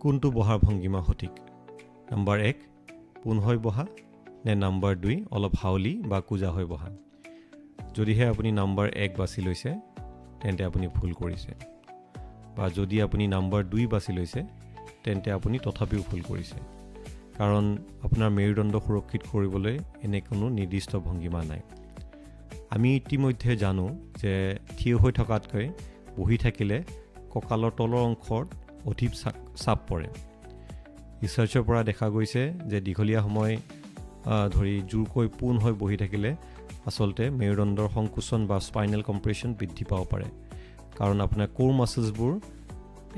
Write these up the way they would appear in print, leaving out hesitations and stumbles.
কোনটো বহাৰ ভংগিমা সঠিক? নম্বৰ 1 পোন হৈ বহা নে নম্বৰ 2 অলপ হাউলি বা কোজা হৈ বহা? যদিহে আপুনি নম্বৰ 1 বাছি লৈছে তেন্তে আপুনি ভুল কৰিছে, বা যদি আপুনি নম্বৰ 2 বাছি লৈছে তেন্তে আপুনি তথাপিও ভুল কৰিছে, কাৰণ আপোনাৰ মেৰুদণ্ড সুৰক্ষিত কৰিবলৈ এনে কোনো নিৰ্দিষ্ট ভংগিমা নাই। আমি ইতিমধ্যে জানো যে থিয় হৈ থকাতকৈ বহি থাকিলে কঁকালৰ তলৰ অংশত অধিক চাপ পৰে। ৰিচাৰ্চৰ পৰা দেখা গৈছে যে দীঘলীয়া সময় ধৰি জোৰকৈ পোন হৈ বহি থাকিলে আচলতে মেৰুদণ্ডৰ সংকোচন বা স্পাইনেল কম্প্ৰেছন বৃদ্ধি পাব পাৰে, কাৰণ আপোনাৰ কোৰ মাছলছবোৰ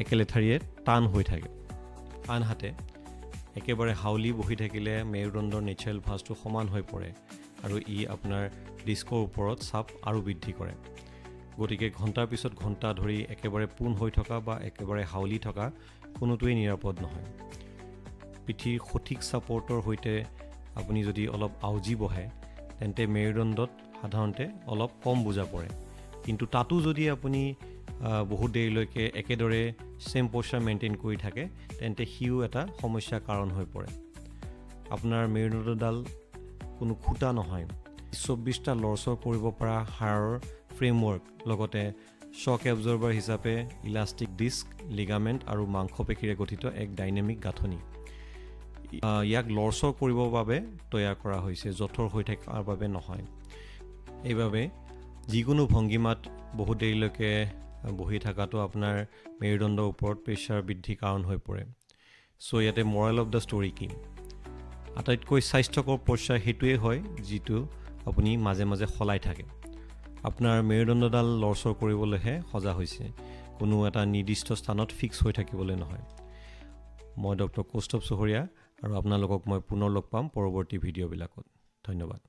একেলেঠাৰিয়ে টান হৈ থাকে। আনহাতে একেবাৰে হাউলি বহি থাকিলে মেৰুদণ্ডৰ নেচাৰেল ভাঁজটো সমান হৈ পৰে আৰু ই আপোনাৰ ডিস্কৰ ওপৰত চাপ আৰু বৃদ্ধি কৰে। গতিকে ঘণ্টাৰ পিছত ঘণ্টা ধৰি একেবাৰে পোন হৈ থকা বা একেবাৰে হাউলি থকা কোনোটোৱেই নিৰাপদ নহয়। পিঠিৰ সঠিক ছাপৰ্টৰ সৈতে আপুনি যদি অলপ আউজি বহে তেন্তে মেৰুদণ্ডত সাধাৰণতে অলপ কম বোজা পৰে, কিন্তু তাতো যদি আপুনি বহুত দেৰিলৈকে একেদৰে চেম প'শ্চাৰ মেইনটেইন কৰি থাকে তেন্তে সিও এটা সমস্যাৰ কাৰণ হৈ পৰে। আপোনাৰ মেৰুদণ্ডডাল কোনো খুটা নহয়, 24টা লৰচৰ কৰিব পৰা হাড়ৰ ফ্ৰেমৱৰ্ক লগতে শ্বক এবজৰ্বাৰ হিচাপে ইলাষ্টিক ডিস্ক, লিগামেণ্ট আৰু মাংসপেশীৰে গঠিত এক ডাইনামিক গাঁথনি। ইয়াক লৰচৰ কৰিবৰ বাবে তৈয়াৰ কৰা হৈছে, জঠৰ হৈ থকাৰ বাবে নহয়। এইবাবে যিকোনো ভংগিমাত বহুত দেৰিলৈকে বহি থকাটো আপোনাৰ মেৰুদণ্ডৰ ওপৰত প্ৰেছাৰ বৃদ্ধিৰ কাৰণ হৈ পৰে। চ' ইয়াতে মৰেল অফ দ্য ষ্টৰী কি? আটাইতকৈ স্বাস্থ্যকৰ প'শ্চাৰ সেইটোৱেই হয় যিটো আপুনি মাজে মাজে সলাই থাকে। আপোনাৰ মেৰুদণ্ডডাল লৰচৰ কৰিবলৈহে সজা হৈছে, কোনো এটা নিৰ্দিষ্ট স্থানত ফিক্স হৈ থাকিবলৈ নহয়। মই ডক্টৰ কৌস্তভ চহৰীয়া আৰু আপোনালোকক মই পুনৰ লগ পাম পৰৱৰ্তী ভিডিঅ'বিলাকত। ধন্যবাদ।